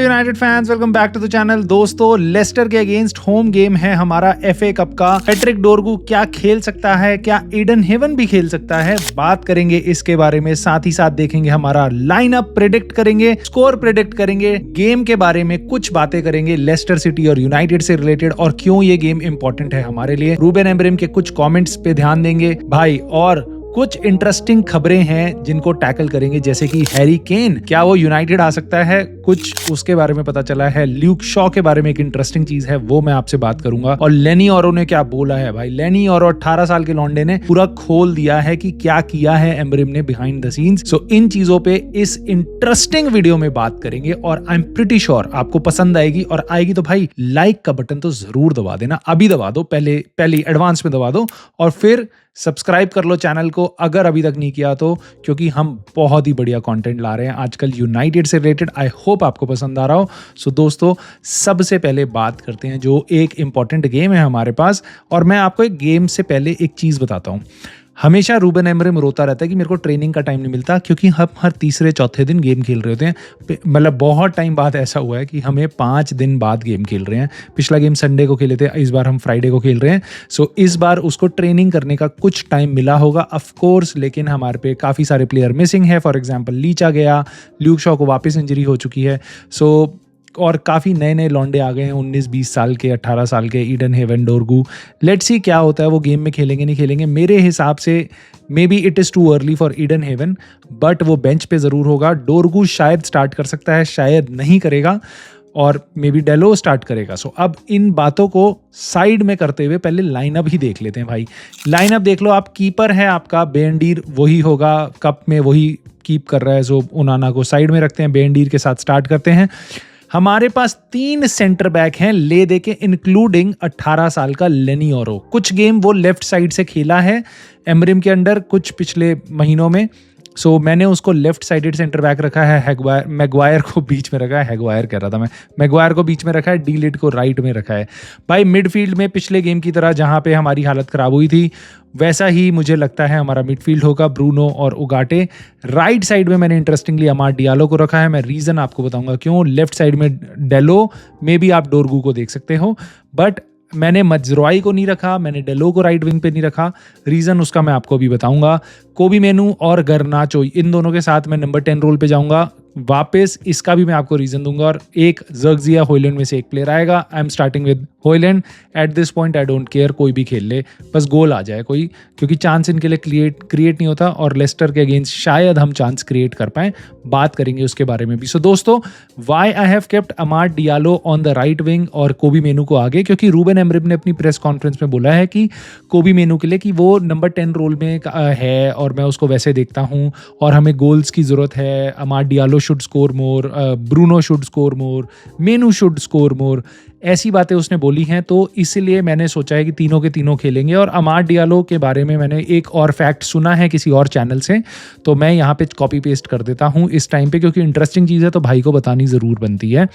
United fans welcome back to the channel. दोस्तों, Leicester के against home game है हमारा एफए कप का। पैट्रिक डोरगू क्या खेल सकता है, क्या ईडन हेवन भी खेल सकता है, बात करेंगे इसके बारे में। साथ ही साथ देखेंगे हमारा लाइनअप प्रेडिक्ट करेंगे, स्कोर प्रेडिक्ट करेंगे, गेम के बारे में कुछ बातें करेंगे लेस्टर सिटी और यूनाइटेड से रिलेटेड और क्यों ये गेम इंपॉर्टेंट है हमारे लिए। रूबेन एमरिम के कुछ कॉमेंट्स पे ध्यान देंगे भाई, और कुछ इंटरेस्टिंग खबरें हैं जिनको टैकल करेंगे, जैसे कि हैरी केन क्या वो यूनाइटेड आ सकता है, कुछ उसके बारे में पता चला है। ल्यूक शॉ के बारे में एक इंटरेस्टिंग चीज है, वो मैं आपसे बात करूंगा। और लेनी ओरो ने क्या बोला है भाई। लेनी ओरो 18 साल के लौंडे ने पूरा खोल दिया है कि क्या किया है एमरिम ने बिहाइंड द सीन्स। सो इन चीजों पे इस इंटरेस्टिंग वीडियो में बात करेंगे और आई एम प्रीटी श्योर आपको पसंद आएगी। और आएगी तो भाई लाइक का बटन तो जरूर दबा देना, अभी दबा दो, पहले एडवांस में दबा दो, और फिर सब्सक्राइब कर लो चैनल को अगर अभी तक नहीं किया तो, क्योंकि हम बहुत ही बढ़िया कंटेंट ला रहे हैं आजकल यूनाइटेड से रिलेटेड। आई होप आपको पसंद आ रहा हो। सो दोस्तों, सबसे पहले बात करते हैं जो एक इंपॉर्टेंट गेम है हमारे पास। और मैं आपको एक गेम से पहले एक चीज बताता हूं। हमेशा रूबेन एमरिम रोता रहता है कि मेरे को ट्रेनिंग का टाइम नहीं मिलता, क्योंकि हम हर तीसरे चौथे दिन गेम खेल रहे होते हैं। मतलब बहुत टाइम बाद ऐसा हुआ है कि हमें 5 दिन बाद गेम खेल रहे हैं। पिछला गेम संडे को खेले थे, इस बार हम फ्राइडे को खेल रहे हैं। सो इस बार उसको ट्रेनिंग करने का कुछ टाइम मिला होगा ऑफ कोर्स, लेकिन हमारे पे काफ़ी सारे प्लेयर मिसिंग है। फॉर एग्जाम्पल लीचा गया, ल्यूक शॉ को वापस इंजरी हो चुकी है। सो और काफ़ी नए नए लौंडे आ गए हैं, 19-20 साल के, 18 साल के, Ayden Heaven, Dorgu. Let's see क्या होता है, वो गेम में खेलेंगे नहीं खेलेंगे। मेरे हिसाब से may be it is too early for Eden Heaven, but वो बेंच पे ज़रूर होगा। डोरगू शायद स्टार्ट कर सकता है, शायद नहीं करेगा, और मे बी डेलो स्टार्ट करेगा। सो अब इन बातों को साइड में करते हुए पहले लाइनअप ही देख लेते हैं भाई। लाइनअप देख लो आप। कीपर है आपका बेंडीर, वही होगा कप में, वही कीप कर रहा है। सो उनाना को साइड में रखते हैं, बेंडीर के साथ स्टार्ट करते हैं। हमारे पास 3 सेंटर बैक हैं ले दे के, इंक्लूडिंग 18 साल का लेनी ओरो। कुछ गेम वो लेफ्ट साइड से खेला है एमरिम के अंडर कुछ पिछले महीनों में। सो मैंने उसको लेफ्ट साइडेड सेंटर बैक रखा है। मैगवायर को बीच में रखा है, हैगवायर कह रहा था मैं, मैगवायर को बीच में रखा है, डी लिट को राइट में रखा है। भाई मिडफील्ड में पिछले गेम की तरह जहां पे हमारी हालत खराब हुई थी, वैसा ही मुझे लगता है हमारा मिडफील्ड होगा, ब्रूनो और उगाटे। राइट साइड में मैंने इंटरेस्टिंगली अमाड डियालो को रखा है। मैं रीज़न आपको बताऊंगा क्यों। लेफ्ट साइड में डेलो, में भी आप डोरगू को देख सकते हो, बट मैंने मजरुआई को नहीं रखा, मैंने डेलो को राइट विंग पे नहीं रखा। रीज़न उसका मैं आपको भी बताऊंगा। कोबी मेनू और गर्नाचो, इन दोनों के साथ मैं नंबर 10 रोल पे जाऊंगा वापस, इसका भी मैं आपको रीज़न दूंगा। और एक जर्गजिया होयलैंड में से एक प्लेयर आएगा। I am starting with Hojlund at this point. I don't care, कोई भी खेल ले, बस गोल आ जाए कोई, क्योंकि चांस इनके लिए क्रिएट नहीं होता, और लेस्टर के अगेंस्ट शायद हम चांस क्रिएट कर पाएं। बात करेंगे उसके बारे में भी। सो दोस्तों, why I have kept Amad Diallo on the right wing और कोबी मेनू को आगे, क्योंकि रूबेन एमरिम ने अपनी प्रेस कॉन्फ्रेंस में बोला है कि कोबी मेनू के लिए कि वो नंबर 10 रोल में है, और मैं उसको वैसे देखता हूँ, और हमें गोल्स की ज़रूरत है। Amad Diallo should score more, Bruno should score more, Mainoo should score more, ऐसी बातें उसने बोली हैं। तो इसलिए मैंने सोचा है कि तीनों के तीनों खेलेंगे। और अमाड डियालो के बारे में मैंने एक और फैक्ट सुना है किसी और चैनल से, तो मैं यहाँ पे कॉपी पेस्ट कर देता हूँ इस टाइम पे, क्योंकि इंटरेस्टिंग चीज़ है तो भाई को बतानी ज़रूर बनती है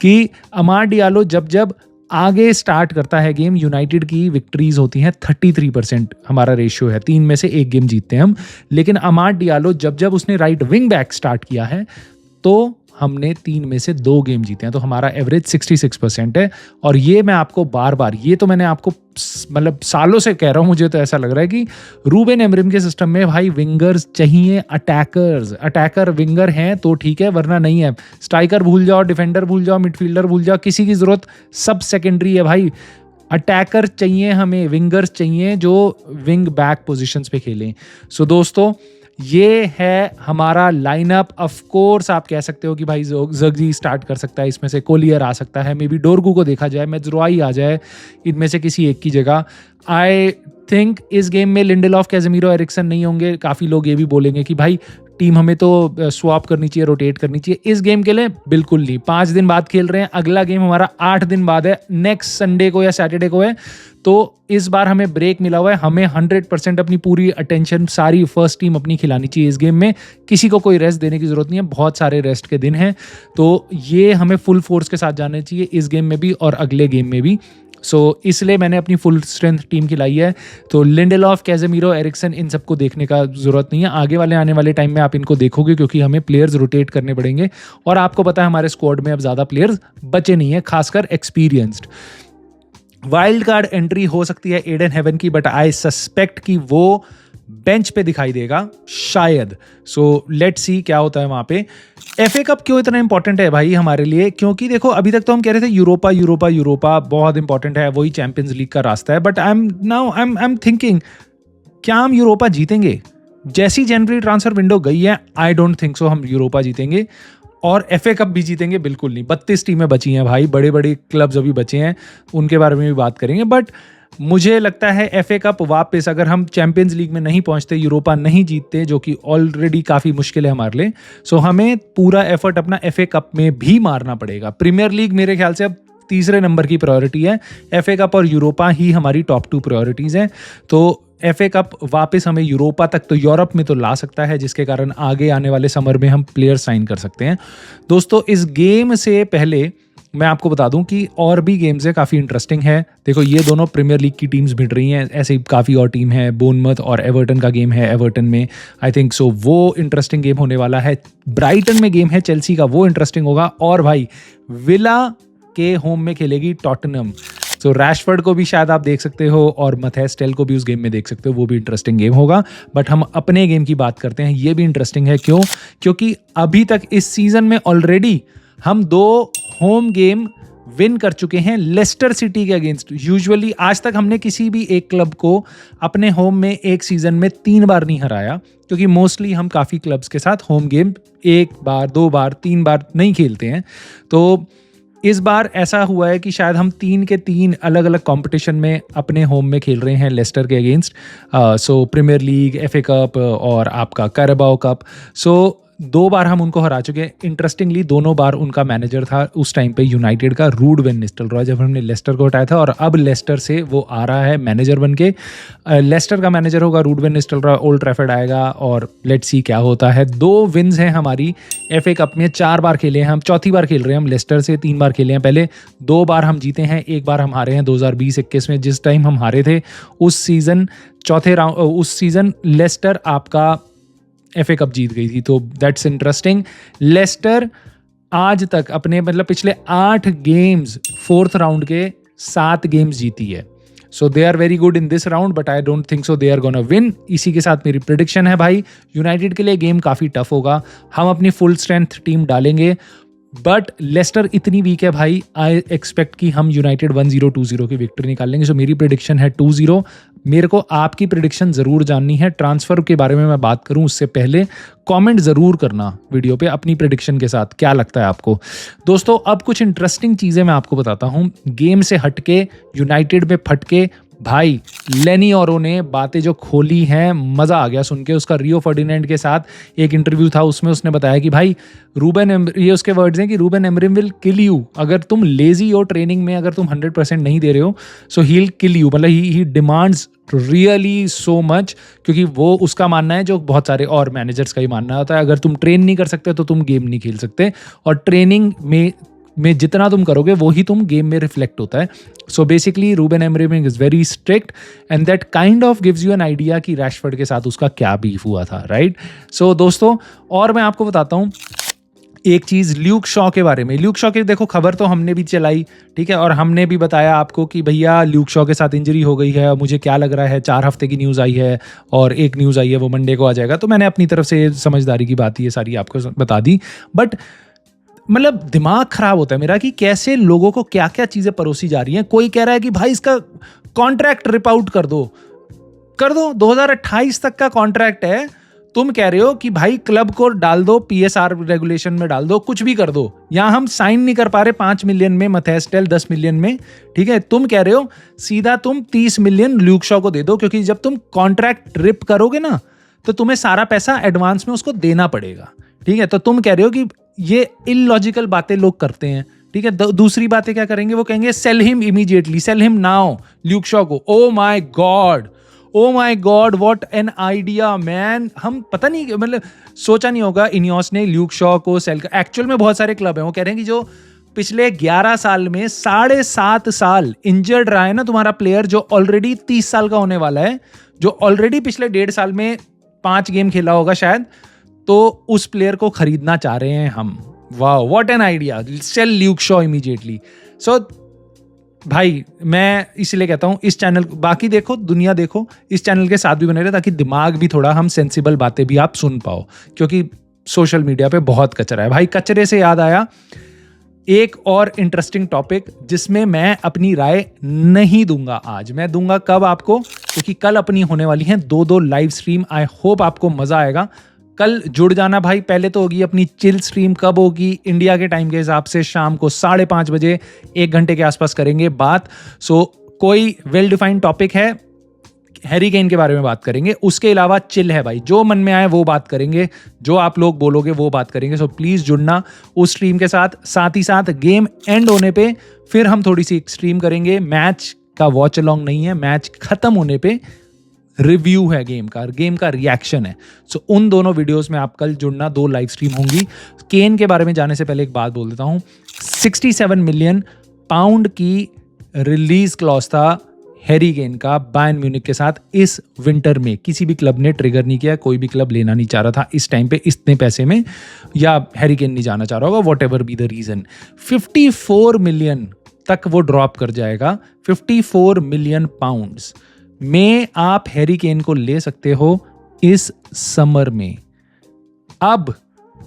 कि अमाड डियालो जब जब आगे स्टार्ट करता है गेम, यूनाइटेड की विक्ट्रीज होती हैं 33%। हमारा रेशियो है, 3 में से 1 गेम जीतते हैं हम। लेकिन अमाड डियालो जब जब उसने राइट विंग बैक स्टार्ट किया है तो हमने 3 में से 2 गेम जीते हैं। तो हमारा एवरेज 66% है। और ये मैं आपको बार बार, ये तो मैंने आपको मतलब सालों से कह रहा हूँ, मुझे तो ऐसा लग रहा है कि रूबेन एमरिम के सिस्टम में भाई विंगर्स चाहिए, अटैकर विंगर हैं तो ठीक है, वरना नहीं है। स्ट्राइकर भूल जाओ, डिफेंडर भूल जाओ, मिडफील्डर भूल जाओ, किसी की जरूरत सब सेकेंडरी है भाई। अटैकर चाहिए हमें, विंगर्स चाहिए जो विंग बैक पोजीशंस पे खेलें। सो दोस्तों, ये है हमारा लाइनअप। ऑफ कोर्स आप कह सकते हो कि भाई जर्गजी स्टार्ट कर सकता है, इसमें से कोलियर आ सकता है, मे बी डोरगू को देखा जाए, मजरुआई आ जाए, इनमें से किसी एक की जगह। आई थिंक इस गेम में लिंडेलॉफ, कैजेमीरो, एरिक्सन नहीं होंगे। काफ़ी लोग ये भी बोलेंगे कि भाई टीम हमें तो स्वैप करनी चाहिए, रोटेट करनी चाहिए। इस गेम के लिए बिल्कुल नहीं। 5 दिन बाद खेल रहे हैं, अगला गेम हमारा 8 दिन बाद है, नेक्स्ट संडे को या सैटरडे को है। तो इस बार हमें ब्रेक मिला हुआ है, हमें 100% अपनी पूरी अटेंशन, सारी फर्स्ट टीम अपनी खिलानी चाहिए इस गेम में। किसी को कोई रेस्ट देने की जरूरत नहीं है, बहुत सारे रेस्ट के दिन हैं। तो ये हमें फुल फोर्स के साथ जाना चाहिए इस गेम में भी और अगले गेम में भी। सो इसलिए मैंने अपनी फुल स्ट्रेंथ टीम खिलाई है। तो लिंडेलॉफ, कैजेमीरो, एरिक्सन, इन सबको देखने का ज़रूरत नहीं है। आगे वाले आने वाले टाइम में आप इनको देखोगे क्योंकि हमें प्लेयर्स रोटेट करने पड़ेंगे और आपको पता है हमारे स्क्वाड में अब ज़्यादा प्लेयर्स बचे नहीं है, खासकर एक्सपीरियंस्ड। वाइल्ड कार्ड एंट्री हो सकती है एडन हेवन की, बट आई सस्पेक्ट कि वो बेंच पे दिखाई देगा शायद। सो लेट्स सी क्या होता है वहां पे। एफए कप क्यों इतना इंपॉर्टेंट है भाई हमारे लिए? क्योंकि देखो अभी तक तो हम कह रहे थे यूरोपा यूरोपा यूरोपा बहुत इंपॉर्टेंट है, वही चैंपियंस लीग का रास्ता है, बट आई एम थिंकिंग क्या हम यूरोपा जीतेंगे? जैसी जनवरी ट्रांसफर विंडो गई है, आई डोंट थिंक सो हम यूरोपा जीतेंगे और एफए कप भी जीतेंगे, बिल्कुल नहीं। 32 टीमें बची हैं भाई, बड़े बड़े क्लब्स अभी बचे हैं, उनके बारे में भी बात करेंगे। बट मुझे लगता है एफए कप वापस, अगर हम चैंपियंस लीग में नहीं पहुंचते, यूरोपा नहीं जीतते, जो कि ऑलरेडी काफ़ी मुश्किल है हमारे लिए, सो हमें पूरा एफर्ट अपना एफए कप में भी मारना पड़ेगा। प्रीमियर लीग मेरे ख्याल से अब तीसरे नंबर की प्रायोरिटी है, एफए कप और यूरोपा ही हमारी टॉप 2 प्रायोरिटीज़ हैं। तो एफए कप वापस हमें यूरोपा तक तो यूरोप में तो ला सकता है, जिसके कारण आगे आने वाले समर में हम प्लेयर साइन कर सकते हैं। दोस्तों इस गेम से पहले मैं आपको बता दूं कि और भी गेम्स है, काफ़ी इंटरेस्टिंग है। देखो ये दोनों प्रीमियर लीग की टीम्स भिड़ रही हैं, ऐसे ही काफ़ी और टीम है। बोर्नमथ और एवर्टन का गेम है, एवर्टन में आई थिंक सो वो इंटरेस्टिंग गेम होने वाला है। ब्राइटन में गेम है चेल्सी का, वो इंटरेस्टिंग होगा। और भाई विला के होम में खेलेगी टॉटनहम, तो रैशफोर्ड को भी शायद आप देख सकते हो और मैथ्यूस टेल को भी उस गेम में देख सकते हो, वो भी इंटरेस्टिंग गेम होगा। बट हम अपने गेम की बात करते हैं, ये भी इंटरेस्टिंग है। क्यों? क्योंकि अभी तक इस सीजन में ऑलरेडी हम 2 होम गेम विन कर चुके हैं लेस्टर सिटी के अगेंस्ट। यूजुअली आज तक हमने किसी भी एक क्लब को अपने होम में एक सीजन में 3 बार नहीं हराया, क्योंकि मोस्टली हम काफ़ी क्लब्स के साथ होम गेम 1 बार 2 बार 3 बार नहीं खेलते हैं। तो इस बार ऐसा हुआ है कि शायद हम 3 के 3 अलग अलग कंपटीशन में अपने होम में खेल रहे हैं लेस्टर के अगेंस्ट। सो प्रीमियर लीग, एफए कप और आपका कैराबाओ कप। सो 2 बार हम उनको हरा चुके हैं। इंटरेस्टिंगली दोनों बार उनका मैनेजर था उस टाइम पे यूनाइटेड का रूड वैन निस्टेलरॉय, जब हमने लेस्टर को हटाया था, और अब लेस्टर से वो आ रहा है मैनेजर बन के। लेस्टर का मैनेजर होगा Ruud van Nistelrooy, Old Trafford आएगा और लेट्स सी क्या होता है। 2 विन्स हैं हमारी एफए कप में, 4 बार खेले हैं हम, चौथी बार खेल रहे हैं हम लेस्टर से। 3 बार खेले हैं पहले, 2 बार हम जीते हैं, 1 बार हम हारे हैं 2020-21 में। जिस टाइम हम हारे थे उस सीज़न चौथे राउंड, उस सीज़न लेस्टर आपका एफए कप जीत गई थी। तो दैट्स इंटरेस्टिंग। लेस्टर आज तक अपने मतलब पिछले 8 गेम्स 4th राउंड के 7 गेम्स जीती है। So they are very good in this round, but I don't think so they are gonna win. इसी के साथ मेरी प्रेडिक्शन है भाई, यूनाइटेड के लिए गेम काफ़ी टफ होगा। हम अपनी फुल स्ट्रेंथ टीम डालेंगे, बट लेस्टर इतनी वीक है भाई, आई एक्सपेक्ट कि हम यूनाइटेड 1-0 2-0 की विक्ट्री निकाल लेंगे। सो मेरी प्रेडिक्शन है 2-0। मेरे को आपकी प्रेडिक्शन ज़रूर जाननी है। ट्रांसफ़र के बारे में मैं बात करूं उससे पहले कमेंट ज़रूर करना वीडियो पे अपनी प्रेडिक्शन के साथ, क्या लगता है आपको। दोस्तों अब कुछ इंटरेस्टिंग चीज़ें मैं आपको बताता हूं, गेम से हटके, यूनाइटेड में फटके। भाई लेनी ओरो ने बातें जो खोली हैं, मज़ा आ गया सुन के। उसका रियो फर्डिनेंड के साथ एक इंटरव्यू था, उसमें उसने बताया कि भाई ये उसके वर्ड्स हैं कि Ruben Amorim will kill you. अगर तुम लेजी हो ट्रेनिंग में, अगर तुम 100% नहीं दे रहे हो, सो ही विल किल यू। मतलब ही डिमांड्स रियली सो मच, क्योंकि वो उसका मानना है, जो बहुत सारे और मैनेजर्स का ही मानना होता है, अगर तुम ट्रेन नहीं कर सकते तो तुम गेम नहीं खेल सकते, और ट्रेनिंग में जितना तुम करोगे वो ही तुम गेम में रिफ्लेक्ट होता है। So basically Ruben Amorim is very strict and that kind of gives you an idea कि रैशफोर्ड के साथ उसका क्या बीफ हुआ था, राइट। सो दोस्तों और मैं आपको बताता हूँ एक चीज़ ल्यूक शॉ के बारे में। ल्यूक शॉ की देखो खबर तो हमने भी चलाई, ठीक है, और हमने भी बताया आपको कि भैया ल्यूक शॉ के साथ इंजरी हो गई है। मुझे क्या लग रहा है, 4 हफ्ते की न्यूज़ आई है और एक न्यूज़ आई है वो मंडे को आ जाएगा। तो मैंने अपनी तरफ से समझदारी की बात ये सारी आपको बता दी। बट मतलब दिमाग खराब होता है मेरा कि कैसे लोगों को क्या क्या चीज़ें परोसी जा रही हैं। कोई कह रहा है कि भाई इसका कॉन्ट्रैक्ट रिप आउट कर दो 2028 तक का कॉन्ट्रैक्ट है। तुम कह रहे हो कि भाई क्लब को डाल दो, PSR रेगुलेशन में डाल दो, कुछ भी कर दो। यहां हम साइन नहीं कर पा रहे 5 मिलियन में, मैथ्यूस टेल 10 मिलियन में, ठीक है। तुम कह रहे हो सीधा तुम 30 मिलियन ल्यूक शॉ को दे दो, क्योंकि जब तुम कॉन्ट्रैक्ट रिप करोगे ना तो तुम्हें सारा पैसा एडवांस में उसको देना पड़ेगा, ठीक है। तो तुम कह रहे हो कि ये इलॉजिकल बातें लोग करते हैं, ठीक है। दूसरी बातें क्या करेंगे, वो कहेंगे sell him immediately, sell him now Luke Shaw को। Oh my god what an idea man. हम पता नहीं मतलब सोचा नहीं होगा इनियोस ने ल्यूक शॉ को सेल कर। एक्चुअल में बहुत सारे क्लब हैं वो कह रहे हैं कि जो पिछले 11 साल में 7.5 साल इंजर्ड रहा है ना तुम्हारा प्लेयर, जो ऑलरेडी 30 साल का होने वाला है, जो ऑलरेडी पिछले 1.5 साल में 5 गेम खेला होगा शायद, तो उस प्लेयर को खरीदना चाह रहे हैं हम। वाह, what an idea, sell Luke Shaw immediately. So भाई मैं इसलिए कहता हूँ इस चैनल, बाकी देखो दुनिया देखो, इस चैनल के साथ भी बने रहे ताकि दिमाग भी थोड़ा, हम सेंसिबल बातें भी आप सुन पाओ, क्योंकि सोशल मीडिया पे बहुत कचरा है भाई। कचरे से याद आया एक और इंटरेस्टिंग टॉपिक जिसमें मैं अपनी राय नहीं दूंगा आज। मैं दूंगा कब आपको, क्योंकि कल अपनी होने वाली हैं 2 लाइव स्ट्रीम। आई होप आपको मजा आएगा। कल जुड़ जाना भाई। पहले तो होगी अपनी चिल स्ट्रीम, कब होगी इंडिया के टाइम के हिसाब से शाम को 5:30 बजे, 1 घंटे के आसपास करेंगे बात। सो कोई वेल डिफाइंड टॉपिक है, हैरी केन के बारे में बात करेंगे, उसके अलावा चिल है भाई, जो मन में आए वो बात करेंगे, जो आप लोग बोलोगे वो बात करेंगे। सो प्लीज जुड़ना उस स्ट्रीम के साथ। साथ ही साथ गेम एंड होने पे फिर हम थोड़ी सी स्ट्रीम करेंगे। मैच का वॉच अलॉन्ग नहीं है, मैच खत्म होने पे रिव्यू है गेम का रिएक्शन है। सो उन दोनों वीडियोस में आप कल जुड़ना, 2 लाइव स्ट्रीम होंगी। केन के बारे में जाने से पहले एक बात बोल देता हूँ, 67 मिलियन पाउंड की रिलीज क्लॉज था हैरी केन का बायर्न म्यूनिख के साथ इस विंटर में। किसी भी क्लब ने ट्रिगर नहीं किया, कोई भी क्लब लेना नहीं चाह रहा था इस टाइम पे इतने पैसे में, या हैरी केन नहीं जाना चाह रहा होगा, whatever be the reason. 54 million तक वो ड्रॉप कर जाएगा। 54 मिलियन पाउंड्स में आप हैरी केन को ले सकते हो इस समर में। अब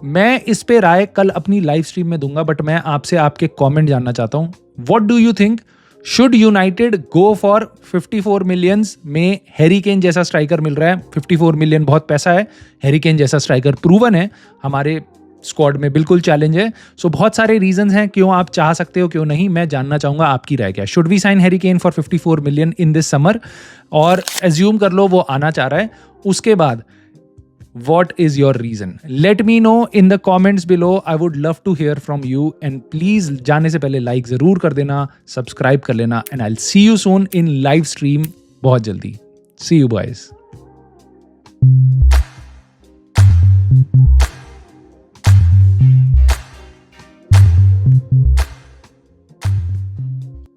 मैं इस पे राय कल अपनी लाइव स्ट्रीम में दूंगा, बट मैं आपसे आपके कमेंट जानना चाहता हूं। What do you think, should United go for 54 millions में हैरी केन जैसा स्ट्राइकर मिल रहा है? 54 मिलियन बहुत पैसा है। हैरी केन जैसा स्ट्राइकर प्रूवन है, हमारे स्क्वाड में बिल्कुल चैलेंज है। सो बहुत सारे रीजंस हैं क्यों आप चाह सकते हो, क्यों नहीं। मैं जानना चाहूंगा आपकी राय क्या है। Should we sign Harry Kane for 54 million in this summer? और एज्यूम कर लो वो आना चाह रहा है, उसके बाद what is your reason? Let me know in the comments below. I would love to hear from you, and please जाने से पहले लाइक जरूर कर देना, सब्सक्राइब कर लेना, and I'll see you soon in live stream बहुत जल्दी। See you guys.